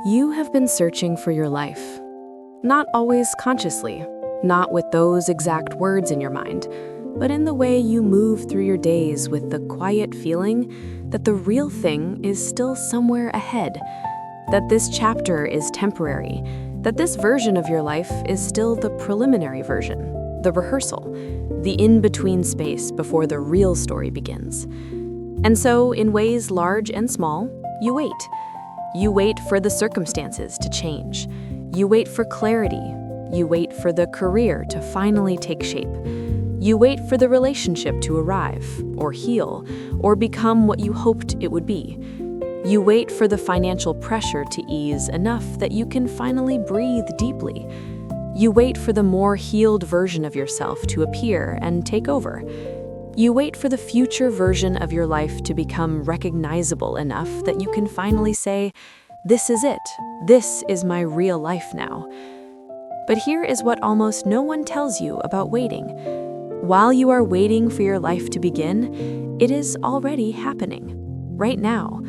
You have been searching for your life. Not always consciously, not with those exact words in your mind, but in the way you move through your days with the quiet feeling that the real thing is still somewhere ahead, that this chapter is temporary, that this version of your life is still the preliminary version, the rehearsal, the in-between space before the real story begins. And so, in ways large and small, you wait. You wait for the circumstances to change. You wait for clarity. You wait for the career to finally take shape. You wait for the relationship to arrive, or heal, or become what you hoped it would be. You wait for the financial pressure to ease enough that you can finally breathe deeply. You wait for the more healed version of yourself to appear and take over. You wait for the future version of your life to become recognizable enough that you can finally say, "This is it. This is my real life now." But here is what almost no one tells you about waiting. While you are waiting for your life to begin, it is already happening. Right now,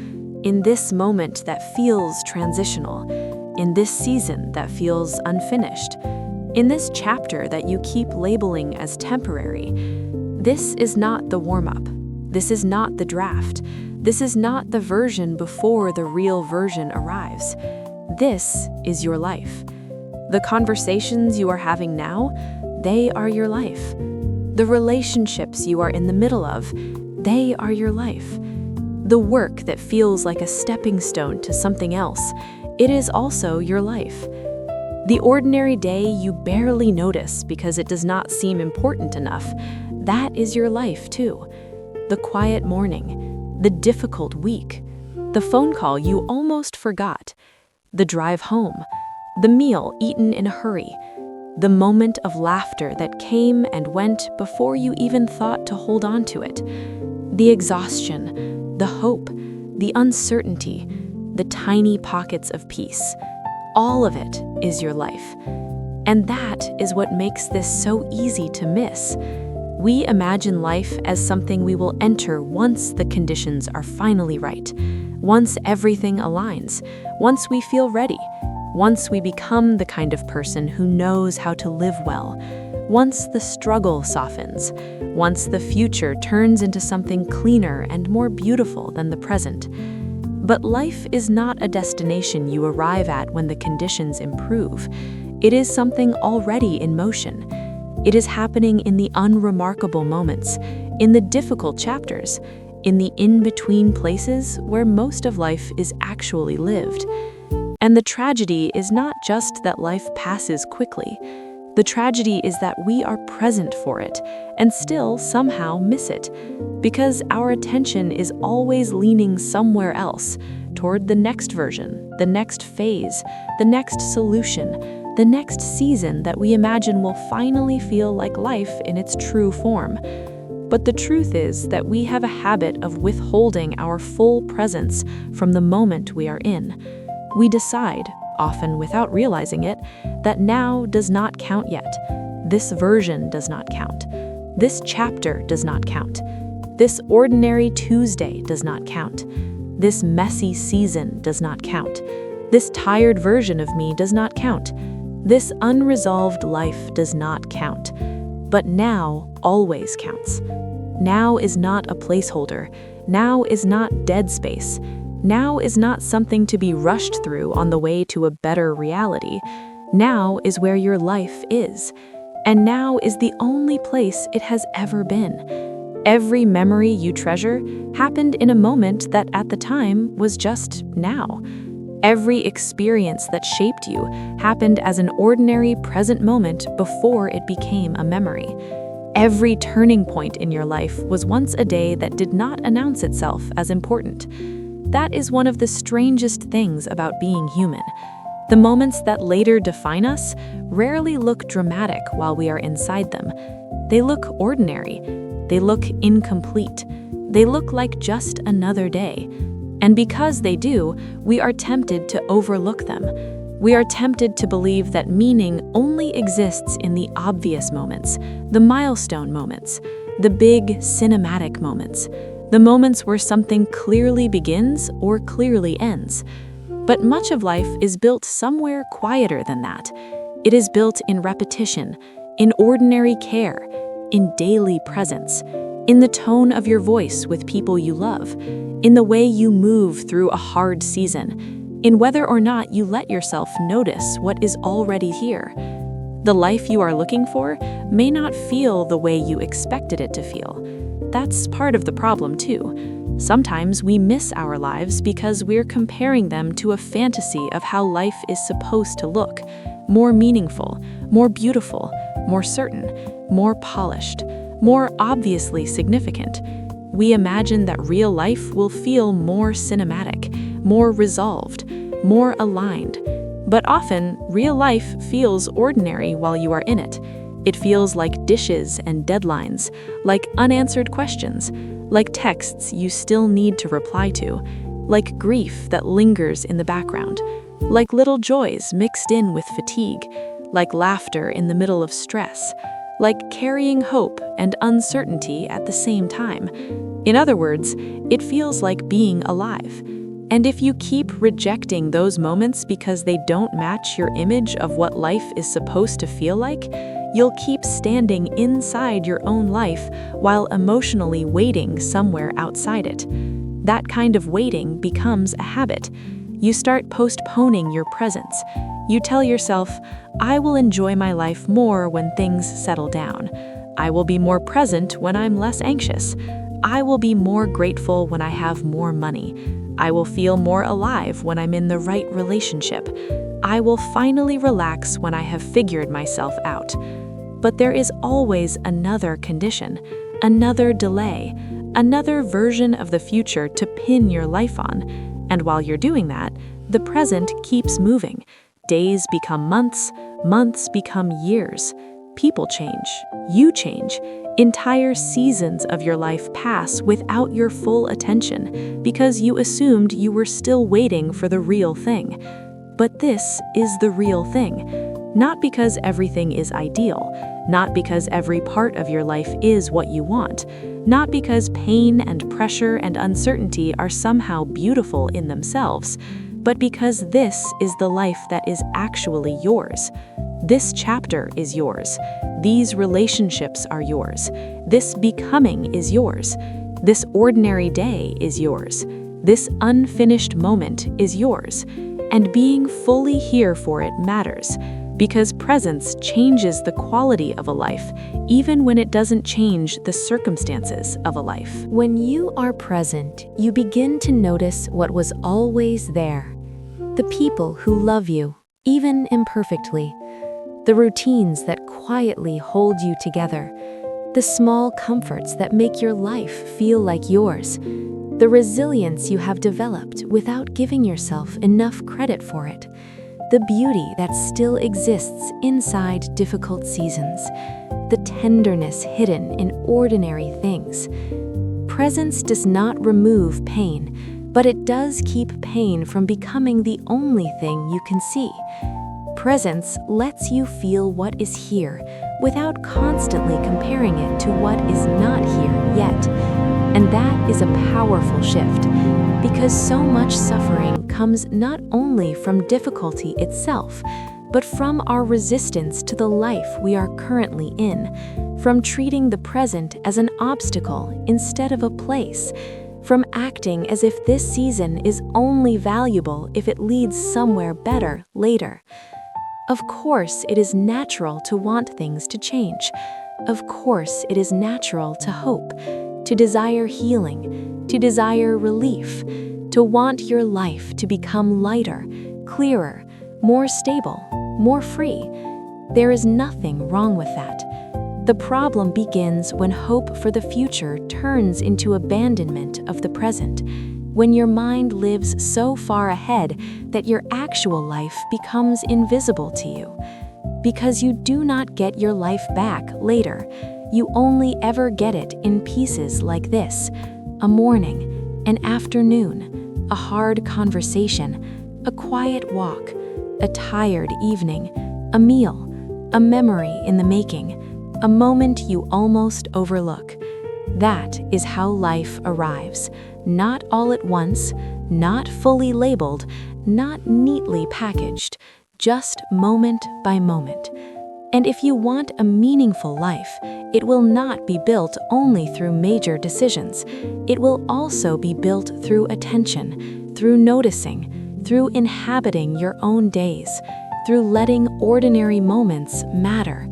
in this moment that feels transitional, in this season that feels unfinished, in this chapter that you keep labeling as temporary. This is not the warm-up. This is not the draft. This is not the version before the real version arrives. This is your life. The conversations you are having now, they are your life. The relationships you are in the middle of, they are your life. The work that feels like a stepping stone to something else, it is also your life. The ordinary day you barely notice because it does not seem important enough, that is your life too. The quiet morning, the difficult week, the phone call you almost forgot, the drive home, the meal eaten in a hurry, the moment of laughter that came and went before you even thought to hold on to it, the exhaustion, the hope, the uncertainty, the tiny pockets of peace. All of it is your life. And that is what makes this so easy to miss. We imagine life as something we will enter once the conditions are finally right, once everything aligns, once we feel ready, once we become the kind of person who knows how to live well, once the struggle softens, once the future turns into something cleaner and more beautiful than the present. But life is not a destination you arrive at when the conditions improve. It is something already in motion. It is happening in the unremarkable moments, in the difficult chapters, in the in-between places where most of life is actually lived. And the tragedy is not just that life passes quickly. The tragedy is that we are present for it and still somehow miss it, because our attention is always leaning somewhere else, toward the next version, the next phase, the next solution, the next season that we imagine will finally feel like life in its true form. But the truth is that we have a habit of withholding our full presence from the moment we are in. We decide, often without realizing it, that now does not count yet. This version does not count. This chapter does not count. This ordinary Tuesday does not count. This messy season does not count. This tired version of me does not count. This unresolved life does not count. But now always counts. Now is not a placeholder. Now is not dead space. Now is not something to be rushed through on the way to a better reality. Now is where your life is. And now is the only place it has ever been. Every memory you treasure happened in a moment that at the time was just now. Every experience that shaped you happened as an ordinary present moment before it became a memory. Every turning point in your life was once a day that did not announce itself as important. That is one of the strangest things about being human. The moments that later define us rarely look dramatic while we are inside them. They look ordinary. They look incomplete. They look like just another day. And because they do, we are tempted to overlook them. We are tempted to believe that meaning only exists in the obvious moments, the milestone moments, the big cinematic moments, the moments where something clearly begins or clearly ends. But much of life is built somewhere quieter than that. It is built in repetition, in ordinary care, in daily presence, in the tone of your voice with people you love, in the way you move through a hard season, in whether or not you let yourself notice what is already here. The life you are looking for may not feel the way you expected it to feel. That's part of the problem too. Sometimes we miss our lives because we're comparing them to a fantasy of how life is supposed to look: more meaningful, more beautiful, more certain, more polished, more obviously significant. We imagine that real life will feel more cinematic, more resolved, more aligned. But often, real life feels ordinary while you are in it. It feels like dishes and deadlines, like unanswered questions, like texts you still need to reply to, like grief that lingers in the background, like little joys mixed in with fatigue, like laughter in the middle of stress, like carrying hope and uncertainty at the same time. In other words, it feels like being alive. And if you keep rejecting those moments because they don't match your image of what life is supposed to feel like, you'll keep standing inside your own life while emotionally waiting somewhere outside it. That kind of waiting becomes a habit. You start postponing your presence. You tell yourself, I will enjoy my life more when things settle down. I will be more present when I'm less anxious. I will be more grateful when I have more money. I will feel more alive when I'm in the right relationship. I will finally relax when I have figured myself out. But there is always another condition, another delay, another version of the future to pin your life on. And while you're doing that, the present keeps moving. Days become months, months become years. People change, you change. Entire seasons of your life pass without your full attention because you assumed you were still waiting for the real thing. But this is the real thing. Not because everything is ideal, not because every part of your life is what you want, not because pain and pressure and uncertainty are somehow beautiful in themselves, but because this is the life that is actually yours. This chapter is yours. These relationships are yours. This becoming is yours. This ordinary day is yours. This unfinished moment is yours. And being fully here for it matters, because presence changes the quality of a life, even when it doesn't change the circumstances of a life. When you are present, you begin to notice what was always there. The people who love you, even imperfectly. The routines that quietly hold you together. The small comforts that make your life feel like yours. The resilience you have developed without giving yourself enough credit for it. The beauty that still exists inside difficult seasons. The tenderness hidden in ordinary things. Presence does not remove pain, but it does keep pain from becoming the only thing you can see. Presence lets you feel what is here without constantly comparing it to what is not here yet. And that is a powerful shift, because so much suffering comes not only from difficulty itself, but from our resistance to the life we are currently in, from treating the present as an obstacle instead of a place, from acting as if this season is only valuable if it leads somewhere better later. Of course, it is natural to want things to change. Of course, it is natural to hope, to desire healing, to desire relief, to want your life to become lighter, clearer, more stable, more free. There is nothing wrong with that. The problem begins when hope for the future turns into abandonment of the present, when your mind lives so far ahead that your actual life becomes invisible to you. Because you do not get your life back later, you only ever get it in pieces like this: a morning, an afternoon, a hard conversation, a quiet walk, a tired evening, a meal, a memory in the making, a moment you almost overlook. That is how life arrives, not all at once, not fully labeled, not neatly packaged, just moment by moment. And if you want a meaningful life, it will not be built only through major decisions. It will also be built through attention, through noticing, through inhabiting your own days, through letting ordinary moments matter,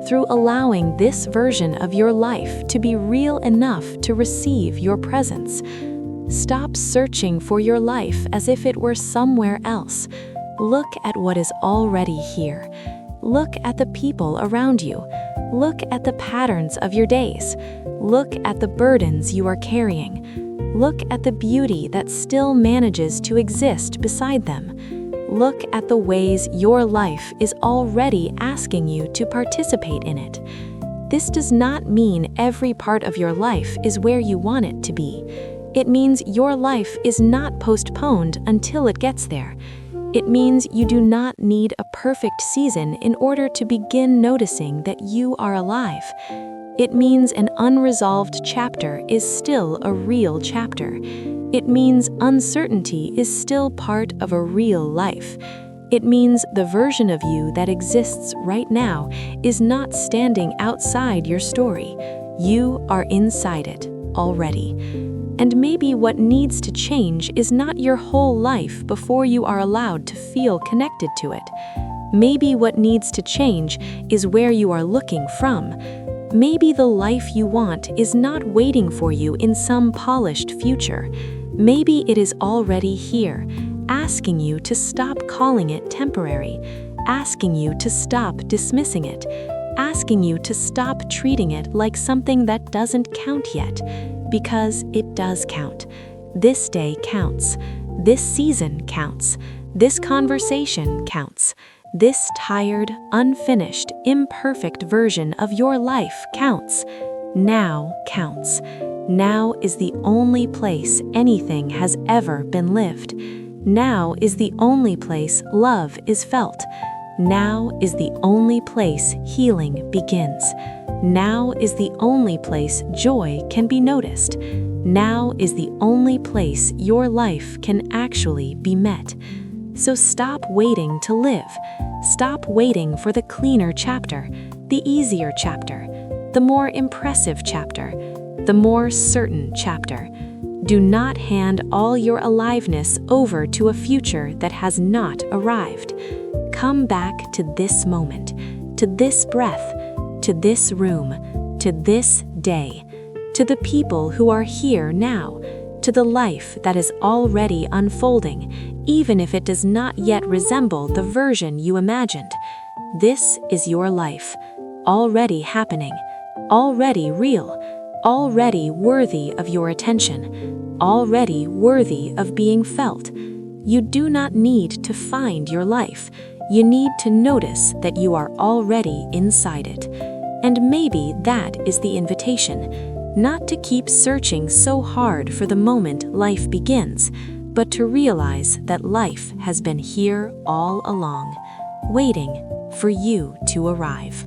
through allowing this version of your life to be real enough to receive your presence. Stop searching for your life as if it were somewhere else. Look at what is already here. Look at the people around you. Look at the patterns of your days. Look at the burdens you are carrying. Look at the beauty that still manages to exist beside them. Look at the ways your life is already asking you to participate in it. This does not mean every part of your life is where you want it to be. It means your life is not postponed until it gets there. It means you do not need a perfect season in order to begin noticing that you are alive. It means an unresolved chapter is still a real chapter. It means uncertainty is still part of a real life. It means the version of you that exists right now is not standing outside your story. You are inside it already. And maybe what needs to change is not your whole life before you are allowed to feel connected to it. Maybe what needs to change is where you are looking from. Maybe the life you want is not waiting for you in some polished future. Maybe it is already here, asking you to stop calling it temporary, asking you to stop dismissing it, asking you to stop treating it like something that doesn't count yet, because it does count. This day counts. This season counts. This conversation counts. This tired, unfinished, imperfect version of your life counts. Now counts. Now is the only place anything has ever been lived. Now is the only place love is felt. Now is the only place healing begins. Now is the only place joy can be noticed. Now is the only place your life can actually be met. So stop waiting to live. Stop waiting for the cleaner chapter, the easier chapter, the more impressive chapter, the more certain chapter. Do not hand all your aliveness over to a future that has not arrived. Come back to this moment, to this breath, to this room, to this day, to the people who are here now, to the life that is already unfolding, even if it does not yet resemble the version you imagined. This is your life, already happening, already real, already worthy of your attention, already worthy of being felt. You do not need to find your life. You need to notice that you are already inside it. And maybe that is the invitation. Not to keep searching so hard for the moment life begins, but to realize that life has been here all along, waiting for you to arrive.